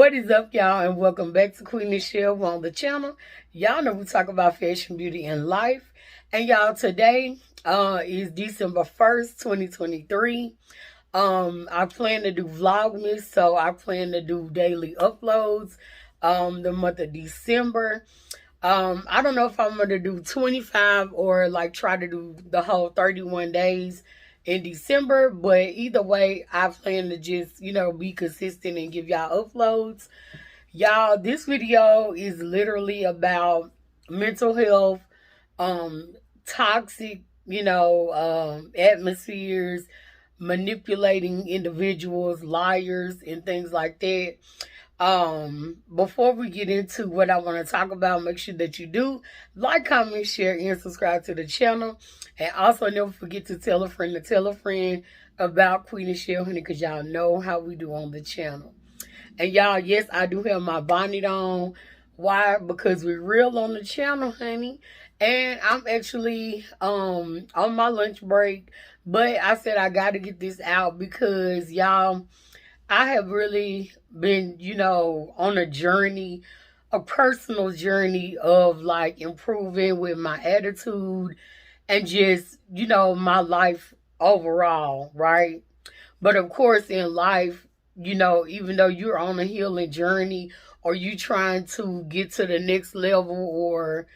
What is up, y'all, and welcome back to Queen Michelle on the channel. Y'all know we talk about fashion, beauty, and life. And y'all, today is December 1st, 2023. I plan to do Vlogmas, so I plan to do daily uploads the month of December. I don't know if I'm going to do 25 or like try to do the whole 31 days in December, but either way, I plan to just, be consistent and give y'all uploads. Y'all, this video is literally about mental health, toxic, atmospheres, manipulating individuals, liars, and things like that. Before we get into what I want to talk about, make sure that you do like, comment, share, and subscribe to the channel. And also never forget to tell a friend about Queen Michelle, honey, because y'all know how we do on the channel. And y'all, yes, I do have my bonnet on. Why? Because we're real on the channel, honey. And I'm actually on my lunch break. But I said I got to get this out because, y'all, I have really been, on a journey, a personal journey of like improving with my attitude and just, my life overall, right? But of course, in life, even though you're on a healing journey or you trying to get to the next level or,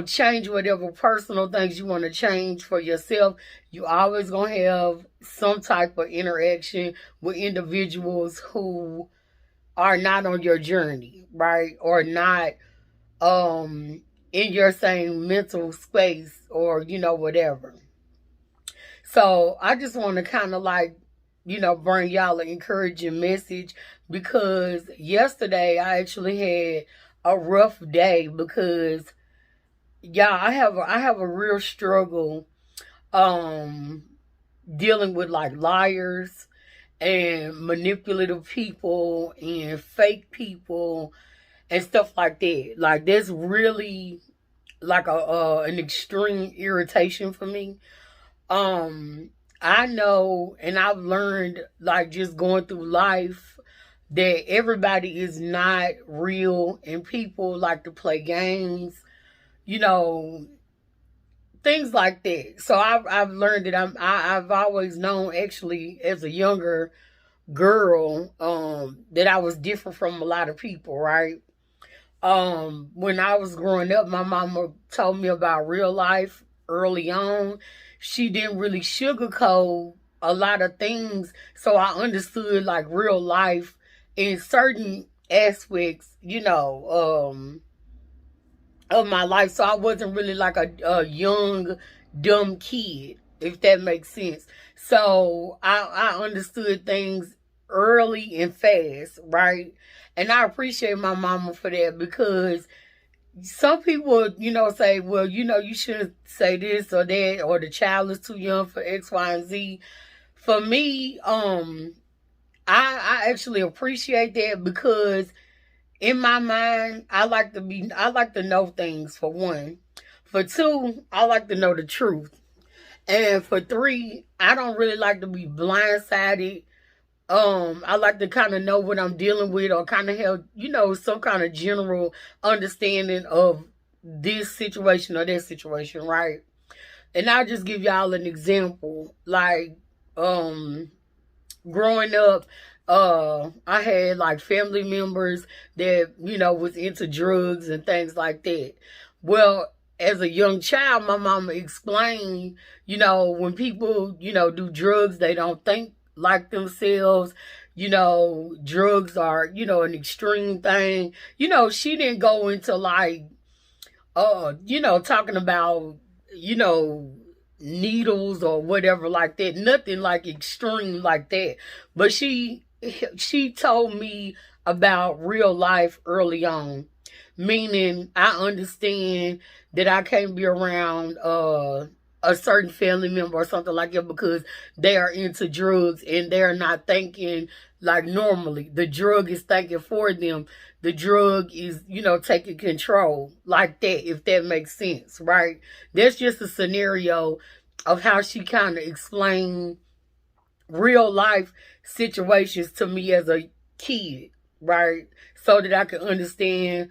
change whatever personal things you want to change for yourself, you always going to have some type of interaction with individuals who are not on your journey, right? Or not in your same mental space or, whatever. So I just want to kind of like, bring y'all an encouraging message because yesterday I actually had a rough day because I have a real struggle dealing with like liars and manipulative people and fake people and stuff like that. Like that's really like an extreme irritation for me. I know and I've learned like just going through life that everybody is not real and people like to play games, things like that. So I've learned that I've always known actually as a younger girl that I was different from a lot of people, right? When I was growing up, my mama told me about real life early on. She didn't really sugarcoat a lot of things, so I understood like real life in certain aspects, of my life. So I wasn't really like a young, dumb kid, if that makes sense. So I understood things early and fast, right? And I appreciate my mama for that because some people, say, well, you shouldn't say this or that, or the child is too young for X, Y, and Z. For me, I actually appreciate that because in my mind, I like to know things, for one. For two, I like to know the truth. And for three, I don't really like to be blindsided. I like to kind of know what I'm dealing with or kind of have, some kind of general understanding of this situation or that situation, right? And I'll just give y'all an example. Like, growing up, I had like family members that, was into drugs and things like that. Well, as a young child, my mama explained, when people, do drugs, they don't think like themselves. Drugs are, an extreme thing. She didn't go into like, talking about, needles or whatever like that. Nothing like extreme like that. But she told me about real life early on. Meaning I understand that I can't be around a certain family member or something like that because they are into drugs and they're not thinking like normally. The drug is thinking for them. The drug is, taking control like that, if that makes sense, right? That's just a scenario of how she kind of explained real life situations to me as a kid. right? So that I can understand,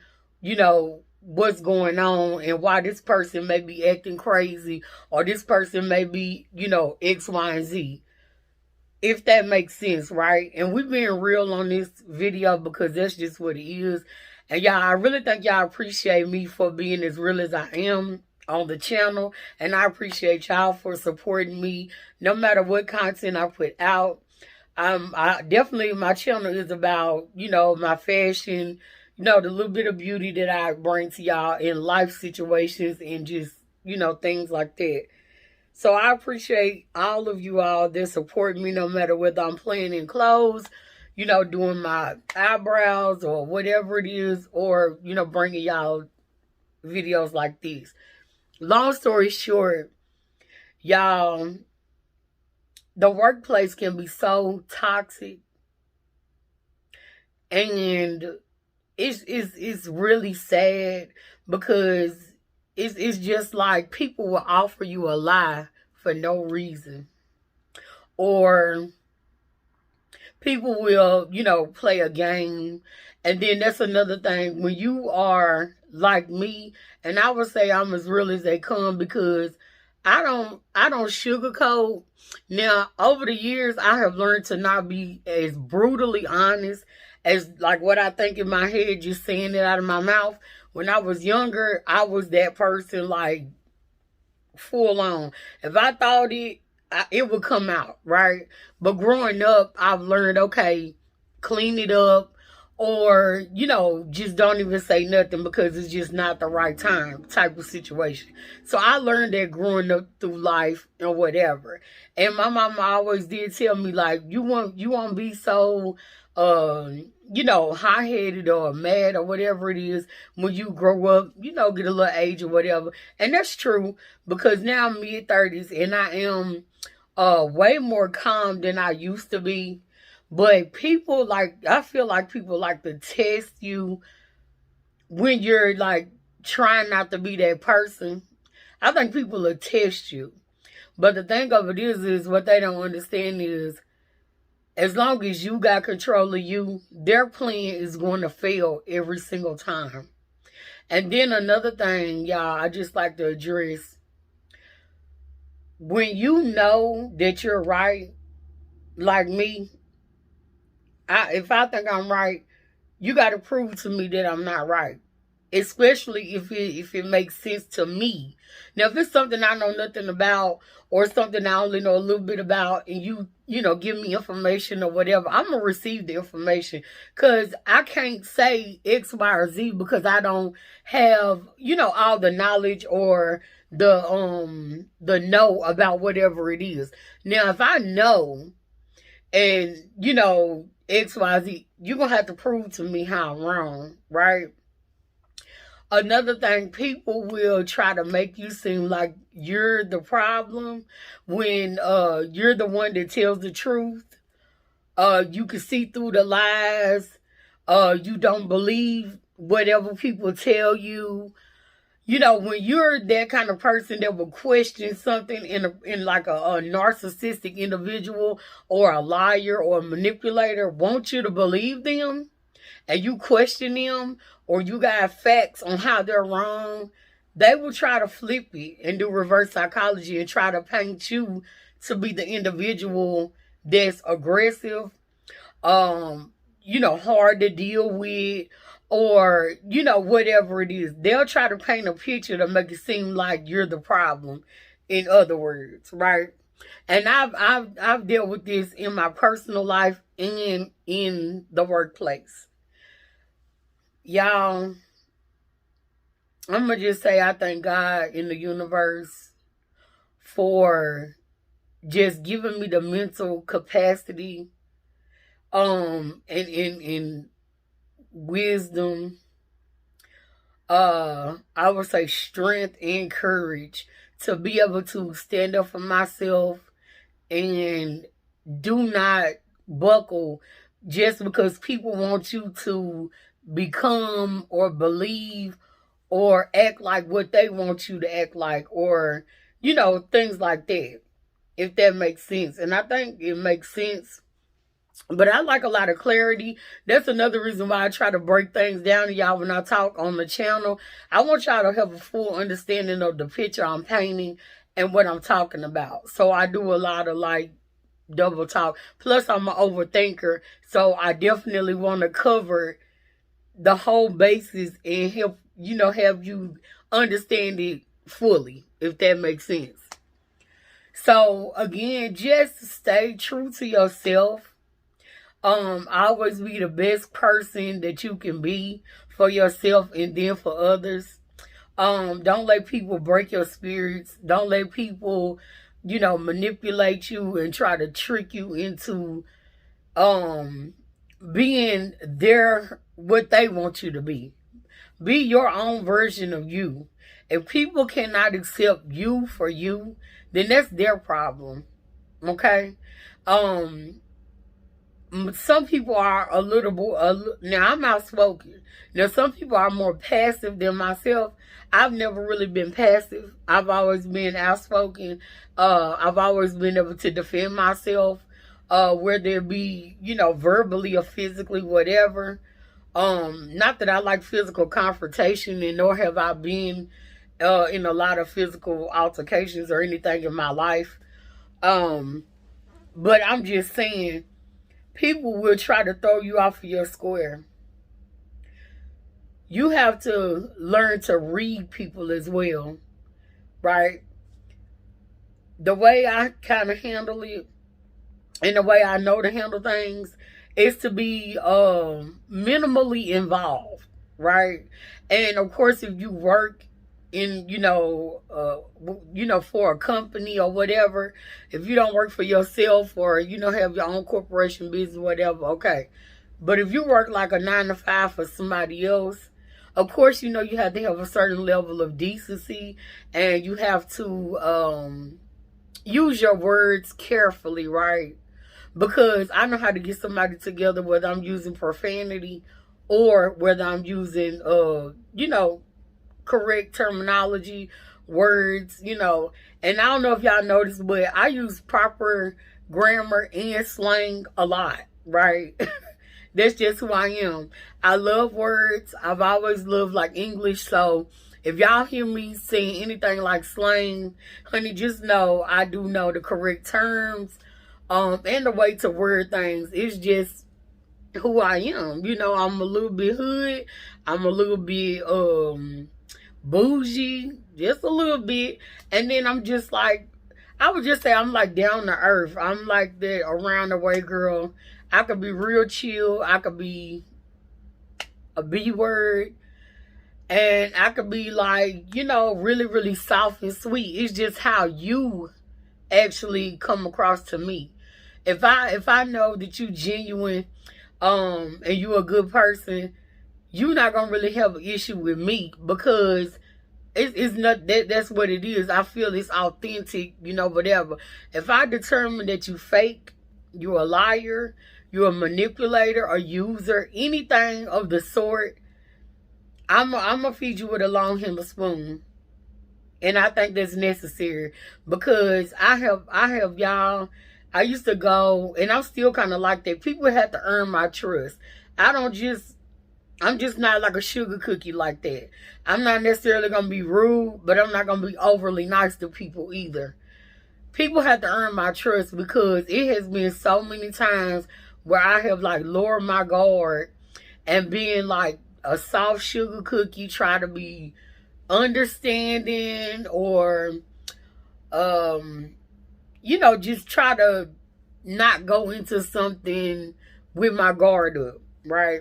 what's going on and why this person may be acting crazy or this person may be, X, Y, and Z. If that makes sense, right? And we've been real on this video because that's just what it is. And y'all, I really think y'all appreciate me for being as real as I am on the channel. And I appreciate y'all for supporting me no matter what content I put out. I definitely, my channel is about, my fashion, the little bit of beauty that I bring to y'all in life situations and just, things like that. So I appreciate all of you all that support me no matter whether I'm playing in clothes, doing my eyebrows or whatever it is, or, bringing y'all videos like this. Long story short, y'all, the workplace can be so toxic, and it's really sad because it's just like people will offer you a lie for no reason, or people will, play a game. And then that's another thing. When you are like me, and I would say I'm as real as they come because I don't sugarcoat. Now, over the years, I have learned to not be as brutally honest as like what I think in my head, just saying it out of my mouth. When I was younger, I was that person, like, full on. If I thought it would come out, right? But growing up, I've learned, okay, clean it up, or, just don't even say nothing because it's just not the right time type of situation. So I learned that growing up through life and whatever. And my mama always did tell me, like, you won't be so hot-headed or mad or whatever it is when you grow up, get a little age or whatever. And that's true because now I'm mid-30s and I am way more calm than I used to be. But people, like, I feel like people like to test you when you're, like, trying not to be that person. I think people will test you. But the thing of it is what they don't understand is, as long as you got control of you, their plan is going to fail every single time. And then another thing, y'all, I just like to address. When you know that you're right, like me, if I think I'm right, you got to prove to me that I'm not right. Especially if it makes sense to me. Now, if it's something I know nothing about or something I only know a little bit about, and you give me information or whatever, I'm going to receive the information. Because I can't say X, Y, or Z because I don't have, all the knowledge or the know about whatever it is. Now, if I know and, X, Y, Z, you're going to have to prove to me how I'm wrong, right? Another thing, people will try to make you seem like you're the problem when you're the one that tells the truth. You can see through the lies. You don't believe whatever people tell you. When you're that kind of person that will question something in like a narcissistic individual or a liar or a manipulator want you to believe them, and you question them or you got facts on how they're wrong, they will try to flip it and do reverse psychology and try to paint you to be the individual that's aggressive, hard to deal with, or, whatever it is. They'll try to paint a picture to make it seem like you're the problem, in other words, right? And I've dealt with this in my personal life and in the workplace. Y'all, I'm going to just say I thank God in the universe for just giving me the mental capacity and wisdom, I would say strength and courage to be able to stand up for myself and do not buckle just because people want you to become or believe or act like what they want you to act like, or things like that, if that makes sense. And I think it makes sense But I like a lot of clarity. That's another reason why I try to break things down to y'all when I talk on the channel. I want y'all to have a full understanding of the picture I'm painting and what I'm talking about. So I do a lot of like double talk. Plus I'm an overthinker. So I definitely want to cover the whole basis and help, have you understand it fully, if that makes sense. So again, just stay true to yourself. Always be the best person that you can be for yourself and then for others. Don't let people break your spirits. Don't let people, manipulate you and try to trick you into being what they want you to be. Be your own version of you. If people cannot accept you for you, then that's their problem. Okay? Some people are a little more, now I'm outspoken. Now some people are more passive than myself. I've never really been passive. I've always been outspoken. I've always been able to defend myself, whether it be, verbally or physically, whatever. Not that I like physical confrontation, and nor have I been in a lot of physical altercations or anything in my life. But I'm just saying, people will try to throw you off of your square. You have to learn to read people as well, right? The way I kind of handle it and the way I know to handle things is to be minimally involved, right? And of course, if you work in, for a company or whatever, if you don't work for yourself or, have your own corporation business, whatever, okay. But if you work like a 9 to 5 for somebody else, of course, you have to have a certain level of decency, and you have to use your words carefully, right? Because I know how to get somebody together, whether I'm using profanity or whether I'm using, correct terminology, words, and I don't know if y'all noticed, but I use proper grammar and slang a lot, right? That's just who I am. I love words. I've always loved like English, so if y'all hear me saying anything like slang, honey, just know I do know the correct terms, and the way to word things. It's just who I am. I'm a little bit hood. I'm a little bit bougie, just a little bit. And then I'm just like, I would just say I'm like down to earth. I'm like that around the way girl. I could be real chill. I could be a B word. And I could be like, really, really soft and sweet. It's just how you actually come across to me. If I know that you genuine, and you a good person, you're not gonna really have an issue with me, because it's not that's what it is. I feel it's authentic, whatever. If I determine that you fake, you're a liar, you're a manipulator, a user, anything of the sort, I'm gonna feed you with a long handle spoon. And I think that's necessary, because I have y'all. I used to go, and I'm still kind of like that. People have to earn my trust. I'm just not like a sugar cookie like that. I'm not necessarily going to be rude, but I'm not going to be overly nice to people either. People have to earn my trust, because it has been so many times where I have like lowered my guard and being like a soft sugar cookie, try to be understanding, or just try to not go into something with my guard up, right?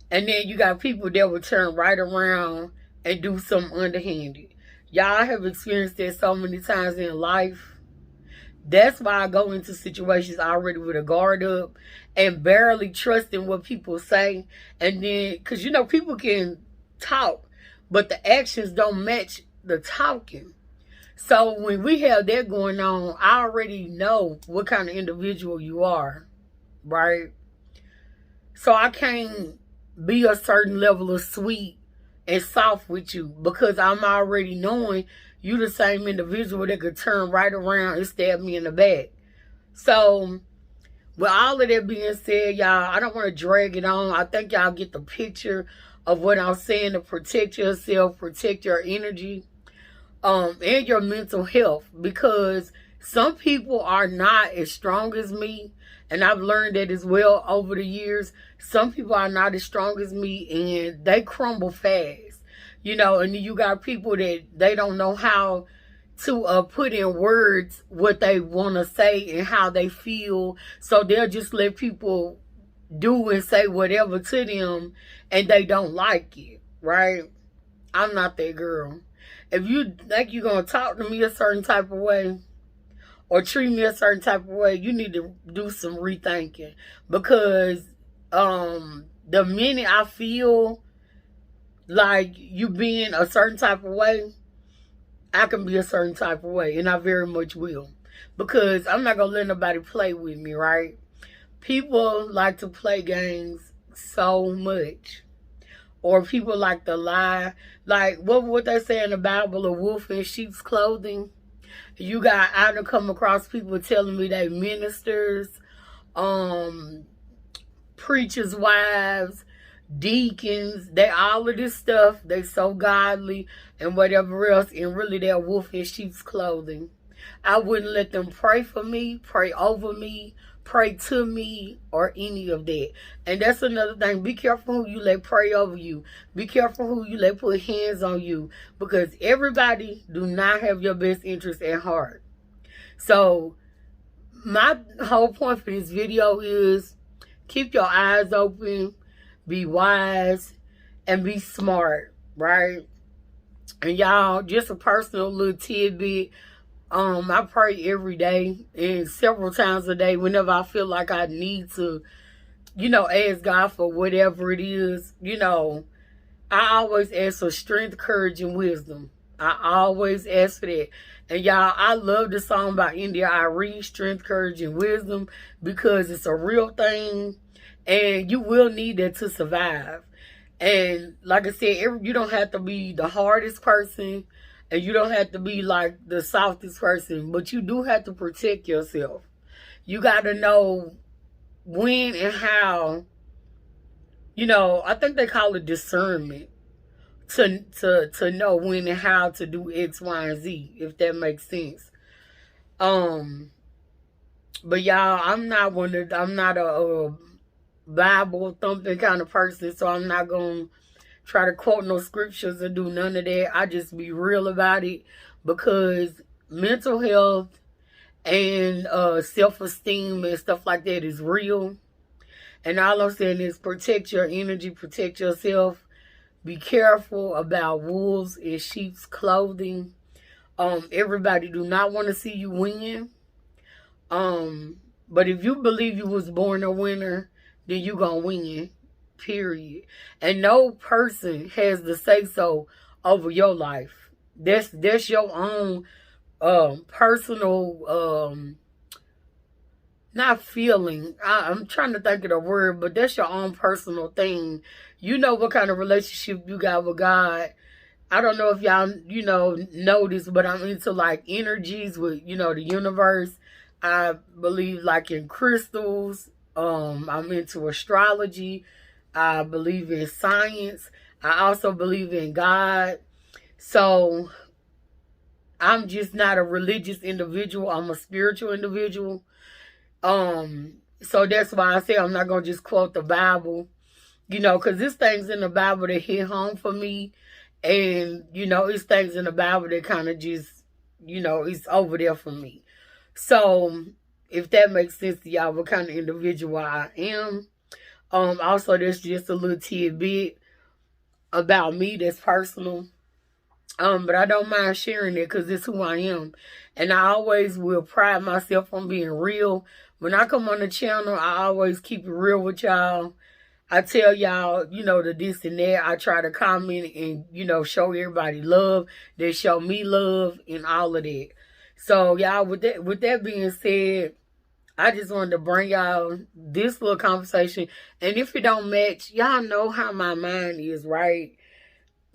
And then you got people that will turn right around and do something underhanded. Y'all have experienced that so many times in life. That's why I go into situations already with a guard up and barely trusting what people say. And then, because people can talk, but the actions don't match the talking. So when we have that going on, I already know what kind of individual you are, right? So I can't be a certain level of sweet and soft with you, because I'm already knowing you the same individual that could turn right around and stab me in the back. So With all of that being said, y'all, I don't want to drag it on. I think y'all get the picture of what I'm saying, to protect yourself, protect your energy, and your mental health, because some people are not as strong as me, and I've learned that as well over the years. Some people are not as strong as me, and they crumble fast, and you got people that they don't know how to put in words what they want to say and how they feel, so they'll just let people do and say whatever to them, and they don't like it, right? I'm not that girl. If you think you're going to talk to me a certain type of way or treat me a certain type of way, you need to do some rethinking. Because the minute I feel like you being a certain type of way, I can be a certain type of way. And I very much will. Because I'm not going to let nobody play with me, right? People like to play games so much. Or people like to lie. Like, what they say in the Bible, a wolf in sheep's clothing. I done come across people telling me they ministers, preachers' wives, deacons, they all of this stuff, they so godly and whatever else, and really they're wolf in sheep's clothing. I wouldn't let them pray for me, pray over me, pray to me, or any of that. And that's another thing. Be careful who you let pray over you. Be careful who you let put hands on you, because everybody do not have your best interest at heart. So my whole point for this video is keep your eyes open, be wise, and be smart, right? And y'all, just a personal little tidbit. I pray every day and several times a day whenever I feel like I need to, ask God for whatever it is. I always ask for strength, courage, and wisdom. I always ask for that. And y'all, I love the song by India Irie, Strength, Courage, and Wisdom, because it's a real thing and you will need that to survive. And like I said, you don't have to be the hardest person, and you don't have to be like the softest person, but you do have to protect yourself. You got to know when and how, I think they call it discernment, to know when and how to do X, Y, and Z, if that makes sense. But y'all, I'm not a Bible thumping kind of person, so I'm not going to try to quote no scriptures or do none of that. I just be real about it, because mental health and self-esteem and stuff like that is real. And all I'm saying is protect your energy, protect yourself. Be careful about wolves in sheep's clothing. Everybody do not want to see you win. But if you believe you was born a winner, then you gonna win. Period. And no person has the say so over your life. That's your own personal not feeling. I'm trying to think of the word, but that's your own personal thing. You know what kind of relationship you got with God. I don't know if y'all, know this, but I'm into like energies with, the universe. I believe like in crystals. I'm into astrology. I believe in science. I also believe in God. So I'm just not a religious individual. I'm a spiritual individual. So that's why I say I'm not going to just quote the Bible, because this things in the Bible that hit home for me. And, it's things in the Bible that kind of just, it's over there for me. So if that makes sense to y'all, what kind of individual I am. Also, there's just a little tidbit about me that's personal. But I don't mind sharing it because it's who I am. And I always will pride myself on being real. When I come on the channel, I always keep it real with y'all. I tell y'all, the this and that. I try to comment and, show everybody love. They show me love and all of that. So, y'all, with that being said, I just wanted to bring y'all this little conversation. And if it don't match, y'all know how my mind is, right?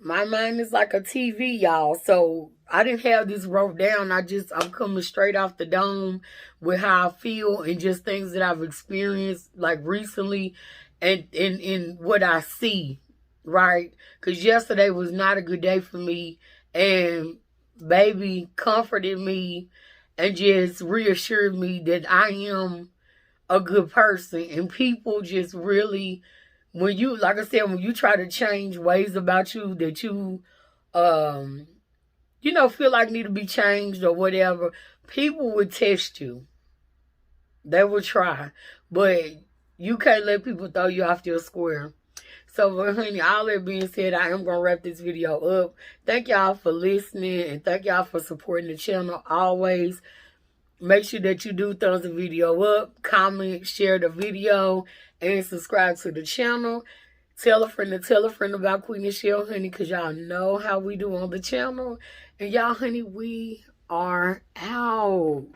My mind is like a TV, y'all. So I didn't have this wrote down. I'm coming straight off the dome with how I feel and just things that I've experienced like recently and what I see, right? Because yesterday was not a good day for me. And baby comforted me and just reassured me that I am a good person. And people just really, when you, like I said, when you try to change ways about you that um, feel like need to be changed or whatever, people would test you. They will try. But you can't let people throw you off your square. So, honey, all that being said, I am going to wrap this video up. Thank y'all for listening and thank y'all for supporting the channel always. Make sure that you do thumbs the video up, comment, share the video, and subscribe to the channel. Tell a friend about Queen Michelle, honey, because y'all know how we do on the channel. And y'all, honey, we are out.